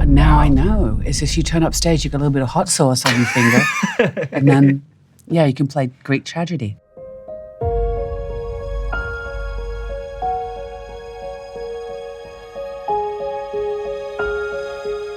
Now I know. It's just you turn upstage, you got a little bit of hot sauce on your finger, and then, yeah, you can play Greek tragedy.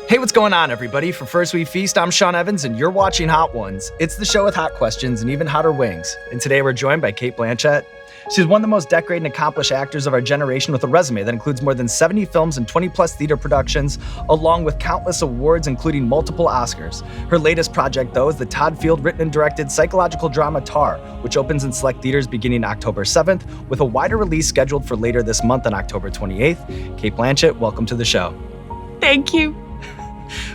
Hey, what's going on, everybody? For First We Feast, I'm Sean Evans, and you're watching Hot Ones. It's the show with hot questions and even hotter wings. And today we're joined by Cate Blanchett. She's one of the most decorated and accomplished actors of our generation with a resume that includes more than 70 films and 20-plus theater productions, along with countless awards, including multiple Oscars. Her latest project, though, is the Todd Field-written and directed psychological drama Tar, which opens in select theaters beginning October 7th, with a wider release scheduled for later this month on October 28th. Cate Blanchett, welcome to the show. Thank you.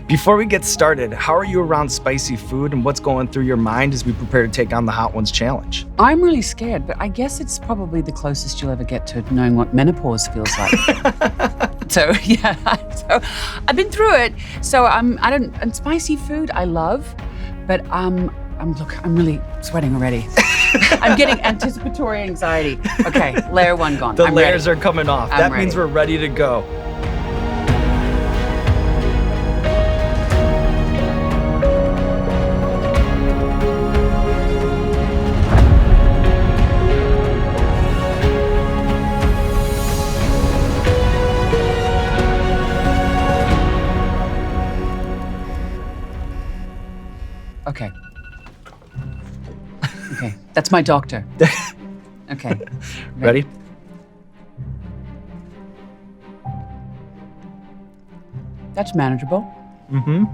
Before we get started, how are you around spicy food and what's going through your mind as we prepare to take on the Hot Ones challenge? I'm really scared, but I guess it's probably the closest you'll ever get to knowing what menopause feels like. So I've been through it. So and spicy food I love, but I'm really sweating already. I'm getting anticipatory anxiety. Okay, layer one gone. The layers are coming off. That means we're ready to go. Okay, that's my doctor. Okay. Ready? That's manageable. Mm-hmm.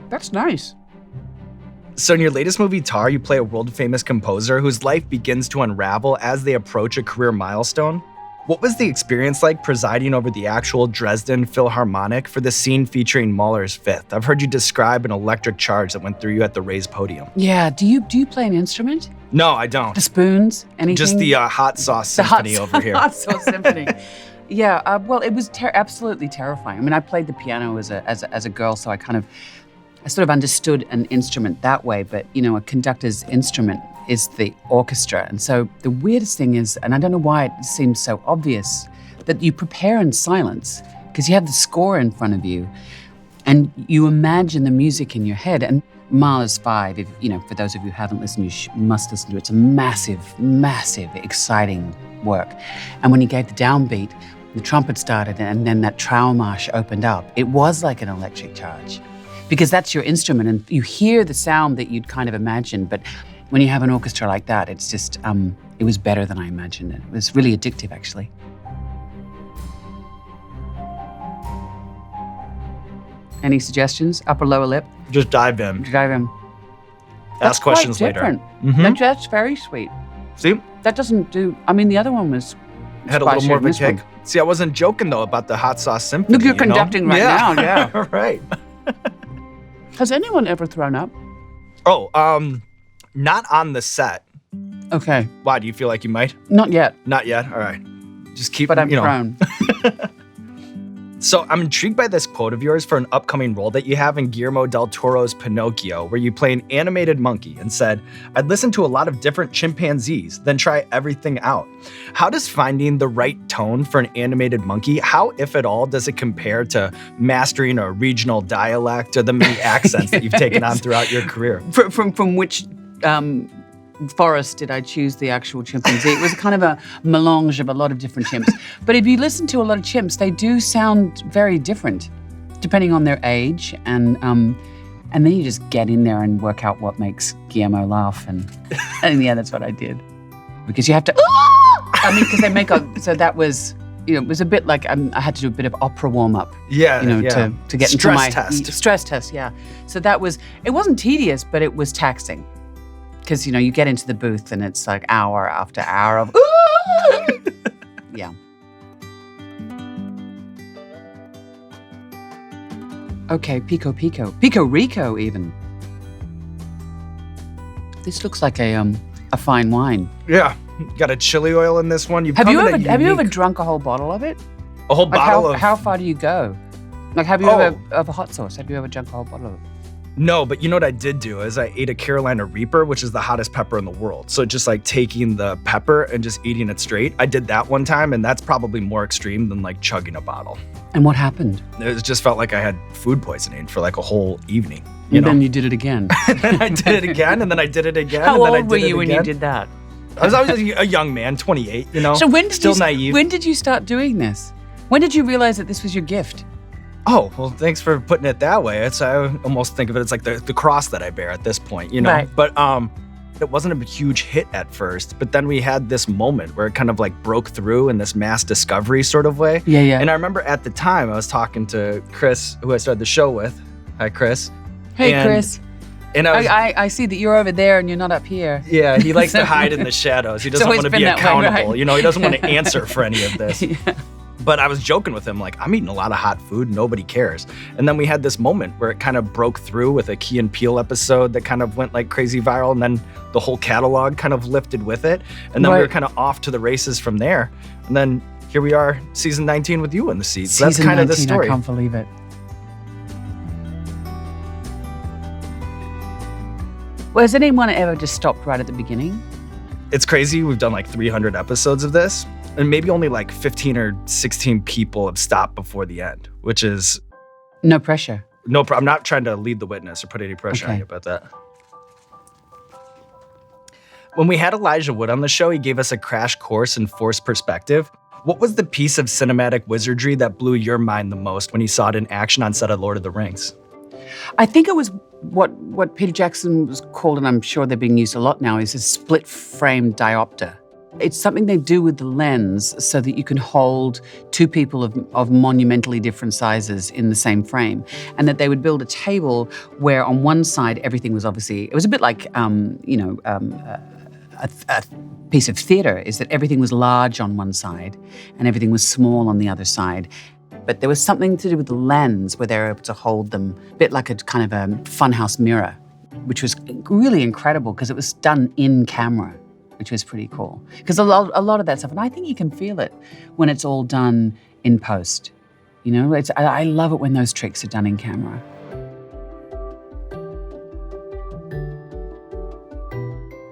That's nice. So in your latest movie, Tar, you play a world-famous composer whose life begins to unravel as they approach a career milestone. What was the experience like presiding over the actual Dresden Philharmonic for the scene featuring Mahler's Fifth? I've heard you describe an electric charge that went through you at the raised podium. Yeah, do you play an instrument? No, I don't. The spoons, anything? Just the hot sauce symphony over here. Hot sauce symphony. Yeah, well, it was absolutely terrifying. I mean, I played the piano as a girl, so I sort of understood an instrument that way, but a conductor's instrument is the orchestra. And so the weirdest thing is, and I don't know why it seems so obvious, that you prepare in silence because you have the score in front of you and you imagine the music in your head. And Mahler's Five, for those of you who haven't listened, you must listen to it. It's a massive, massive, exciting work. And when he gave the downbeat, the trumpet started and then that Traumarsch opened up. It was like an electric charge because that's your instrument and you hear the sound that you'd kind of imagine, but when you have an orchestra like that, it's just, it was better than I imagined it. It was really addictive, actually. Any suggestions? Upper, lower lip? Just dive in. That's Ask questions quite later. Different. Mm-hmm. That's very sweet. See? That doesn't do, the other one was Had a little more of a kick. One. See, I wasn't joking, though, about the hot sauce symphony. Look, you're conducting right now, yeah. Right. Has anyone ever thrown up? Oh, not on the set. Okay. Why, do you feel like you might? Not yet. Not yet? All right. Just keep, but I'm prone. So I'm intrigued by this quote of yours for an upcoming role that you have in Guillermo del Toro's Pinocchio, where you play an animated monkey and said, "I'd listen to a lot of different chimpanzees, then try everything out." How does finding the right tone for an animated monkey, how, if at all, does it compare to mastering a regional dialect or the many accents that you've taken on throughout your career? From which forest did I choose the actual chimpanzee? It was kind of a melange of a lot of different chimps. But if you listen to a lot of chimps, they do sound very different, depending on their age. And then you just get in there and work out what makes Guillermo laugh. And yeah, that's what I did. Because you have to, because they make so that was, it was a bit like I had to do a bit of opera warm-up. Yeah, to get stress into my test. Stress test, yeah. So it wasn't tedious, but it was taxing. Because, you get into the booth and it's like hour after hour of, yeah. Okay, Pico Rico even. This looks like a fine wine. Yeah, got a chili oil in this one. Have you ever drunk a whole bottle of it? A whole bottle of... How far do you go? Like, have you ever, of a hot sauce, have you ever drunk a whole bottle of it? No, but you know what I did do is I ate a Carolina Reaper, which is the hottest pepper in the world. So just like taking the pepper and just eating it straight. I did that one time, and that's probably more extreme than like chugging a bottle. And what happened? It just felt like I had food poisoning for like a whole evening. And then you did it again. And then I did it again, and then I did it again. How and then old I did were it you when you again. did that? I was a young man, 28, So when did still naive. When did you start doing this? When did you realize that this was your gift? Oh, well, thanks for putting it that way. I almost think of it as like the cross that I bear at this point, Right. But it wasn't a huge hit at first, but then we had this moment where it kind of like broke through in this mass discovery sort of way. Yeah. And I remember at the time I was talking to Chris, who I started the show with. Hi, Chris. Hey, And- Chris. And I was, I see that you're over there and you're not up here. yeah, he likes to hide in the shadows. He doesn't always want to been be that way, accountable. right? He doesn't want to answer for any of this. Yeah. But I was joking with him, like, I'm eating a lot of hot food, nobody cares. And then we had this moment where it kind of broke through with a Key and Peele episode that kind of went like crazy viral, and then the whole catalog kind of lifted with it. And then we Right. were kind of off to the races from there. And then here we are, season 19 with you in the seat. So that's Season kind of the 19, story. I can't believe it. Well, has anyone ever just stopped right at the beginning? It's crazy. We've done like 300 episodes of this, and maybe only like 15 or 16 people have stopped before the end, which is No pressure. no problem. I'm not trying to lead the witness or put any pressure on Okay. you about that. When we had Elijah Wood on the show, he gave us a crash course in forced perspective. What was the piece of cinematic wizardry that blew your mind the most when you saw it in action on set of Lord of the Rings? I think it was what Peter Jackson was called, and I'm sure they're being used a lot now, is a split frame diopter. It's something they do with the lens so that you can hold two people of monumentally different sizes in the same frame. And that they would build a table where on one side everything was obviously, it was a bit like, a piece of theater, is that everything was large on one side and everything was small on the other side. But there was something to do with the lens where they were able to hold them, a bit like a kind of a funhouse mirror, which was really incredible because it was done in camera, which was pretty cool. Because a lot of that stuff, and I think you can feel it when it's all done in post. I love it when those tricks are done in camera.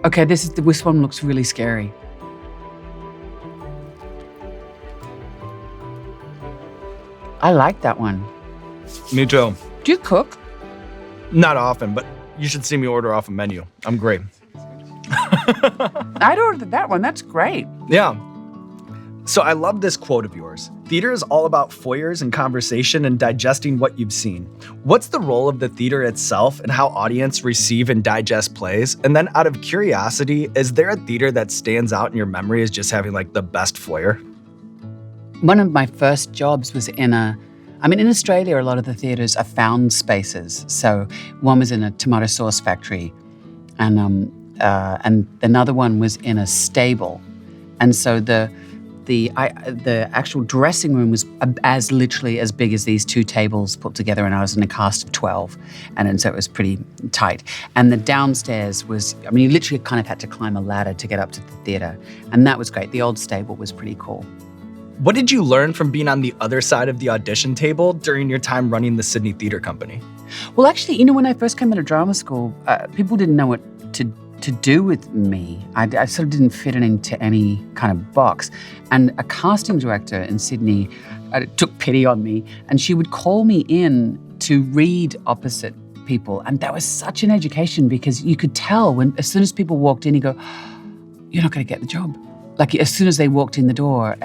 Okay, this one looks really scary. I like that one. Me too. Do you cook? Not often, but you should see me order off a menu. I'm great. I'd ordered that one. That's great. Yeah. So I love this quote of yours. Theater is all about foyers and conversation and digesting what you've seen. What's the role of the theater itself and how audience receive and digest plays? And then out of curiosity, is there a theater that stands out in your memory as just having like the best foyer? One of my first jobs was in Australia, a lot of the theatres are found spaces. So one was in a tomato sauce factory, and another one was in a stable. And so the actual dressing room was literally as big as these two tables put together, and I was in a cast of 12, and so it was pretty tight. And the downstairs was, you literally kind of had to climb a ladder to get up to the theatre, and that was great. The old stable was pretty cool. What did you learn from being on the other side of the audition table during your time running the Sydney Theatre Company? Well, actually, when I first came out of drama school, people didn't know what to do with me. I sort of didn't fit it into any kind of box. And a casting director in Sydney took pity on me, and she would call me in to read opposite people. And that was such an education, because you could tell as soon as people walked in, you go, you're not going to get the job. Like as soon as they walked in the door,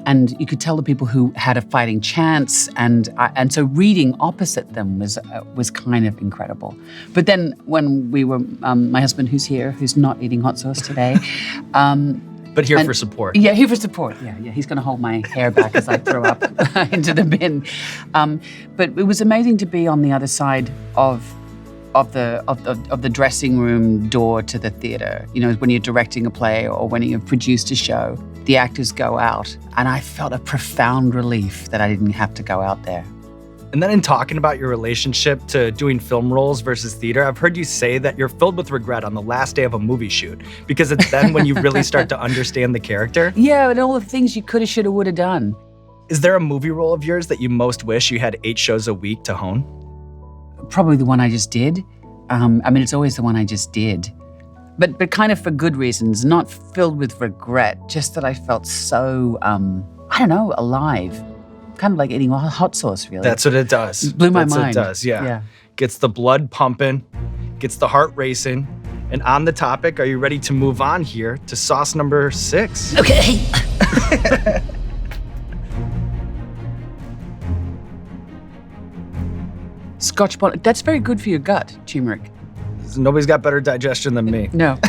and you could tell the people who had a fighting chance, and so reading opposite them was kind of incredible. But then when we were, my husband who's here, who's not eating hot sauce today, but here for support. Yeah, here for support. Yeah, he's going to hold my hair back as I throw up into the bin. But it was amazing to be on the other side of the dressing room door to the theatre. When you're directing a play or when you've produced a show, the actors go out, and I felt a profound relief that I didn't have to go out there. And then in talking about your relationship to doing film roles versus theater, I've heard you say that you're filled with regret on the last day of a movie shoot, because it's then when you really start to understand the character. Yeah, and all the things you coulda, shoulda, woulda done. Is there a movie role of yours that you most wish you had 8 shows a week to hone? Probably the one I just did. I mean, it's always the one I just did. But kind of for good reasons, not filled with regret, just that I felt so, I don't know, alive. Kind of like eating a hot sauce, really. That's what it does. It blew my That's mind. What it does, yeah. Gets the blood pumping, gets the heart racing. And on the topic, are you ready to move on here to sauce number 6? Okay. Scotch bonnet. That's very good for your gut, turmeric. Nobody's got better digestion than me. No.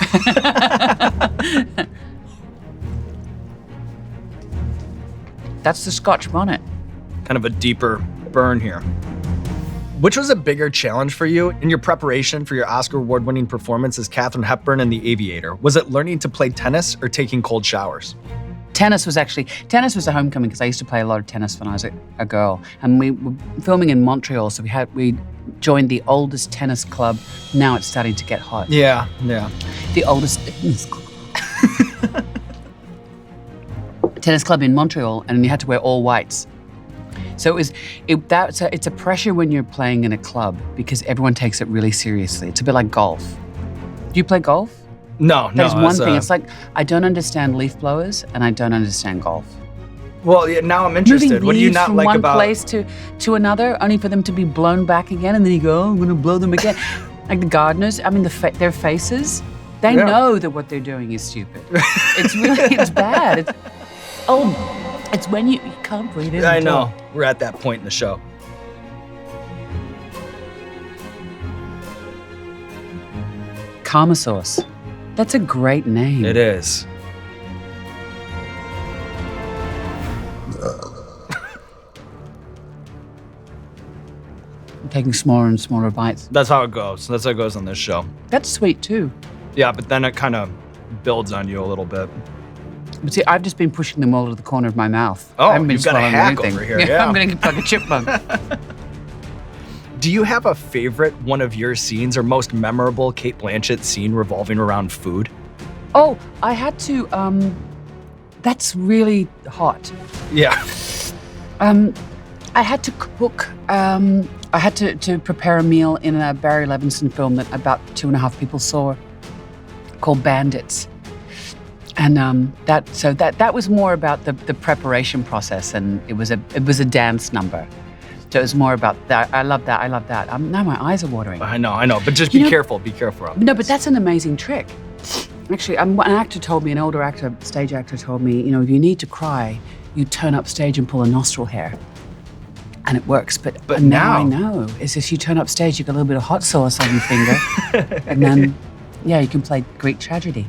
That's the Scotch bonnet. Kind of a deeper burn here. Which was a bigger challenge for you in your preparation for your Oscar award-winning performance as Katharine Hepburn in The Aviator? Was it learning to play tennis or taking cold showers? Tennis was a homecoming because I used to play a lot of tennis when I was a girl. And we were filming in Montreal, so we joined the oldest tennis club. Now it's starting to get hot. Yeah. The oldest tennis club in Montreal, and you had to wear all whites. So it's a pressure when you're playing in a club because everyone takes it really seriously. It's a bit like golf. Do you play golf? No. There's one thing. It's like I don't understand leaf blowers and I don't understand golf. Well, yeah, now I'm interested. Moving What do you leaves not from like one about place to another, only for them to be blown back again, and then you go, oh, I'm going to blow them again. Like the gardeners, I mean, their faces, they know that what they're doing is stupid. It's bad. It's when you can't breathe in. I know. We're at that point in the show. Karma sauce. That's a great name. It is. I'm taking smaller and smaller bites. That's how it goes. That's how it goes on this show. That's sweet too. Yeah, but then it kind of builds on you a little bit. But see, I've just been pushing them all to the corner of my mouth. Oh, I haven't been you've got a swallowing hack anything. over here, yeah. I'm going to get like a chipmunk. Do you have a favorite one of your scenes or most memorable Cate Blanchett scene revolving around food? Oh, I had to, that's really hot. Yeah. I had to cook, I had to prepare a meal in a Barry Levinson film that about 2.5 people saw called Bandits. And that was more about the preparation process, and it was a dance number. So it was more about that. I love that. Now my eyes are watering. I know, but just be careful. Be careful. No, but that's an amazing trick. Actually, an actor told me, an older actor, stage actor told me, if you need to cry, you turn up stage and pull a nostril hair. And it works. But now I know. It's if you turn up stage, you got a little bit of hot sauce on your finger. And then, you can play Greek tragedy.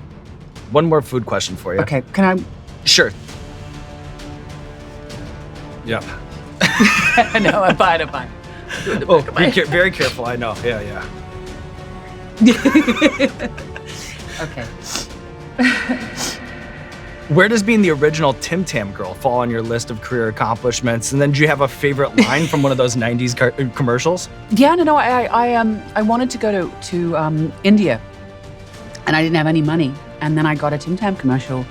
One more food question for you. Okay, can I? Sure. Yeah. No, I'm fine. Oh, very careful. I know. Yeah. Okay. Where does being the original Tim Tam girl fall on your list of career accomplishments? And then do you have a favorite line from one of those 90s commercials? Yeah, no. I wanted to go to India, and I didn't have any money. And then I got a Tim Tam commercial,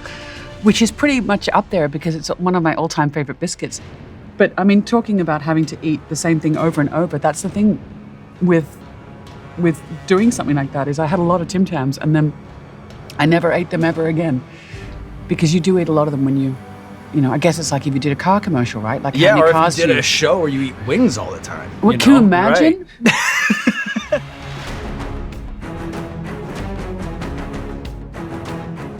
which is pretty much up there because it's one of my all-time favorite biscuits. But I mean, talking about having to eat the same thing over and over, that's the thing with doing something like that is I had a lot of Tim Tams and then I never ate them ever again. Because you do eat a lot of them when you I guess it's like if you did a car commercial, right? Like yeah, or if you did a show where you eat wings all the time. What, can you imagine? Right.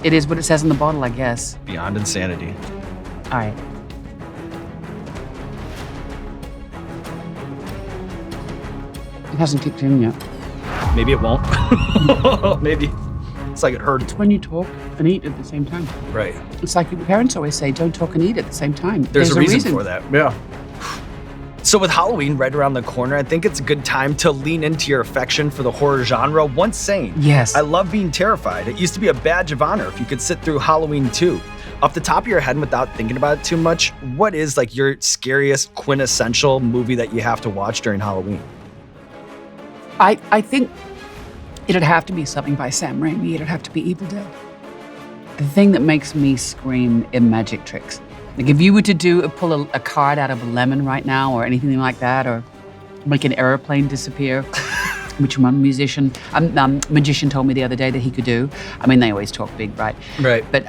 It is what it says on the bottle, I guess. Beyond insanity. All right. It hasn't kicked in yet. Maybe it won't. Maybe. It's like it hurt. It's when you talk and eat at the same time. Right. It's like your parents always say, don't talk and eat at the same time. There's a reason for that. Yeah. So with Halloween right around the corner, I think it's a good time to lean into your affection for the horror genre. Once saying, yes, I love being terrified. It used to be a badge of honor if you could sit through Halloween 2. Off the top of your head and without thinking about it too much, what is like your scariest quintessential movie that you have to watch during Halloween? I think it'd have to be something by Sam Raimi. It'd have to be Evil Dead. The thing that makes me scream in magic tricks. Like if you were to pull a card out of a lemon right now or anything like that, or make an airplane disappear, which one magician told me the other day that he could do. I mean, they always talk big, right? Right. But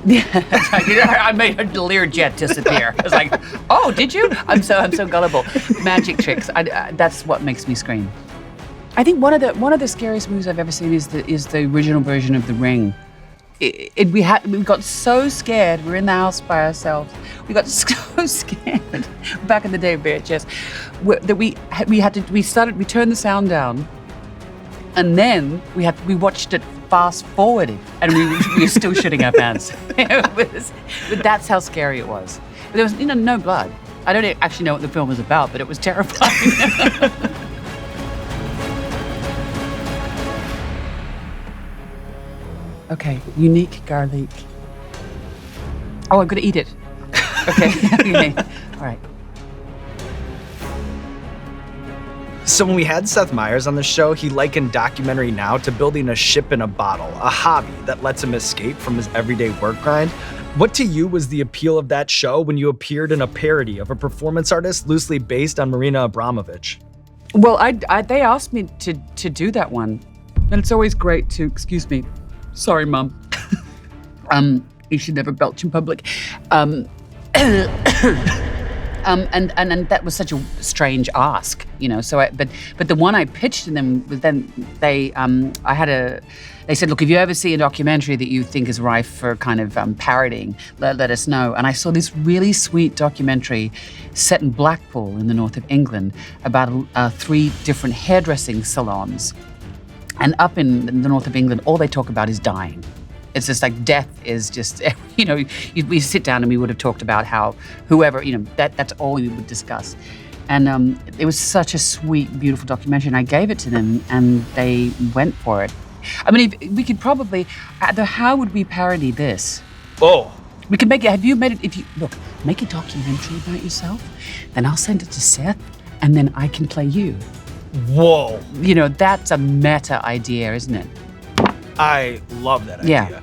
yeah, I made a Learjet disappear. I was like, oh, did you? I'm so gullible. Magic tricks. That's what makes me scream. I think one of the scariest movies I've ever seen is the original version of The Ring. We got so scared. We were in the house by ourselves. We got so scared back in the day of VHS that we turned the sound down, and then we watched it fast forwarded, and we were still shitting our pants. But that's how scary it was. But there was no blood. I don't actually know what the film was about, but it was terrifying. Okay, unique garlic. Oh, I'm gonna eat it. Okay, all right. So when we had Seth Meyers on the show, he likened documentary now to building a ship in a bottle, a hobby that lets him escape from his everyday work grind. What to you was the appeal of that show when you appeared in a parody of a performance artist loosely based on Marina Abramovich? Well, they asked me to do that one, and it's always great to, excuse me, sorry, Mum. You should never belch in public. And that was such a strange ask, So, but the one I pitched to them was then they said, look, if you ever see a documentary that you think is rife for kind of parodying, let us know. And I saw this really sweet documentary set in Blackpool in the north of England about 3 different hairdressing salons. And up in the north of England, all they talk about is dying. It's just like death is just, we sit down and we would have talked about how whoever, that's all we would discuss. And it was such a sweet, beautiful documentary, and I gave it to them and they went for it. I mean, we could probably, how would we parody this? Oh. We could make it, have you made it, make a documentary about yourself, then I'll send it to Seth, and then I can play you. Whoa. That's a meta idea, isn't it? I love that idea. Yeah.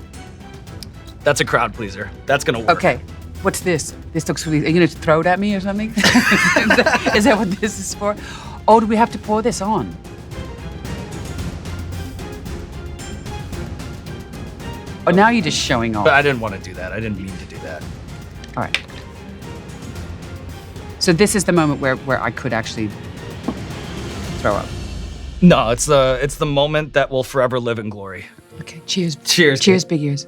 That's a crowd pleaser. That's going to work. Okay. What's this? This looks really... Are you going to throw it at me or something? Is that what this is for? Oh, do we have to pour this on? Oh, now you're just showing off. But I didn't want to do that. I didn't mean to do that. All right. So this is the moment where I could actually throw up. No, it's the moment that will forever live in glory. Okay, cheers. Cheers. Cheers, big ears.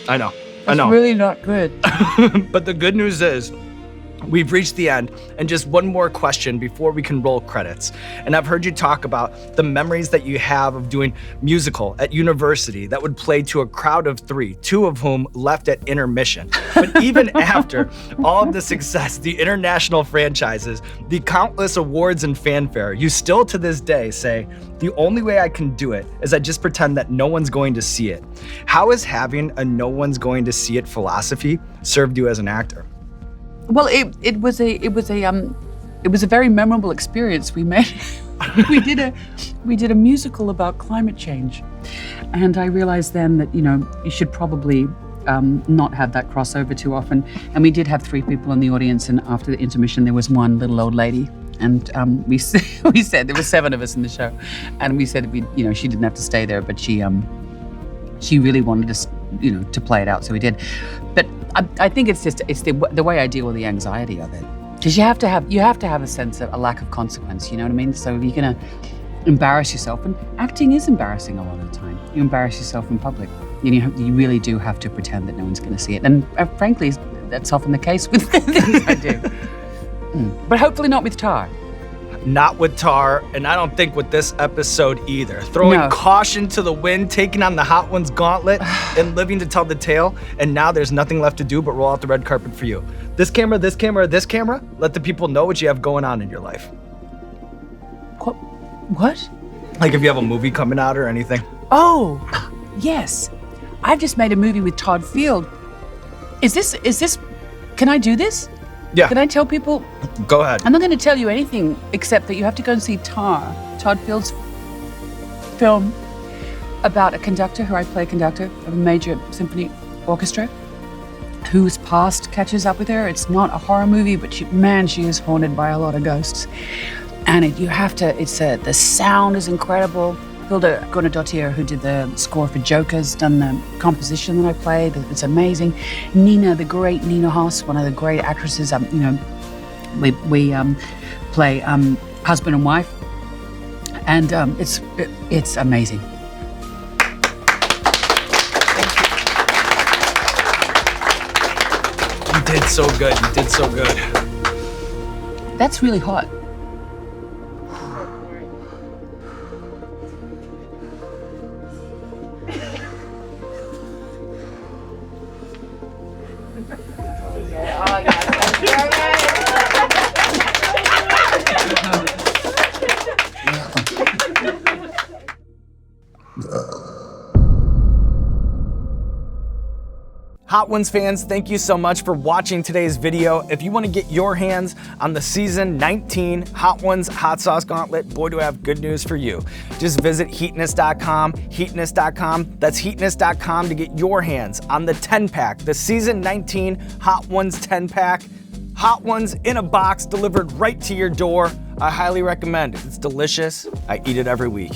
I know. That's really not good. But the good news is, we've reached the end, and just one more question before we can roll credits. And I've heard you talk about the memories that you have of doing musical at university that would play to a crowd of 3, 2 of whom left at intermission. But even after all of the success, the international franchises, the countless awards and fanfare, you still to this day say, the only way I can do it is I just pretend that no one's going to see it. How has having a no one's going to see it philosophy served you as an actor? Well, it was a very memorable experience. We did a musical about climate change, and I realized then that you should probably not have that crossover too often. And we did have 3 people in the audience, and after the intermission, there was one little old lady, and we said there were 7 of us in the show, and we said she didn't have to stay there, but she really wanted us to play it out, so we did. But I think it's the way I deal with the anxiety of it, because you have to have a sense of a lack of consequence. You know what I mean? So you're gonna embarrass yourself, and acting is embarrassing a lot of the time. You embarrass yourself in public. You really do have to pretend that no one's going to see it, and frankly, that's often the case with the things I do. But hopefully not with Tar. Not with Tar, and I don't think with this episode either. Throwing caution to the wind, taking on the Hot Ones gauntlet, and living to tell the tale, and now there's nothing left to do but roll out the red carpet for you. This camera, this camera, this camera, let the people know what you have going on in your life. What? Like if you have a movie coming out or anything. Oh, yes. I've just made a movie with Todd Field. Is this, can I do this? Yeah. Can I tell people? Go ahead. I'm not going to tell you anything except that you have to go and see Tar, Todd Field's film about a conductor I play a conductor of a major symphony orchestra. whose past catches up with her. It's not a horror movie, but she is haunted by a lot of ghosts. And the sound is incredible. Hilda Gunnadottir, who did the score for Joker's done the composition that I played. It's amazing. Nina, the great Nina Hoss, one of the great actresses. We play husband and wife, and it's amazing. You did so good. You did so good. That's really hot. Hot Ones fans, thank you so much for watching today's video. If you want to get your hands on the season 19 Hot Ones Hot Sauce Gauntlet, boy do I have good news for you. Just visit heatness.com, heatness.com. That's heatness.com to get your hands on the 10-pack, the season 19 Hot Ones 10-pack. Hot Ones in a box delivered right to your door. I highly recommend it. It's delicious. I eat it every week.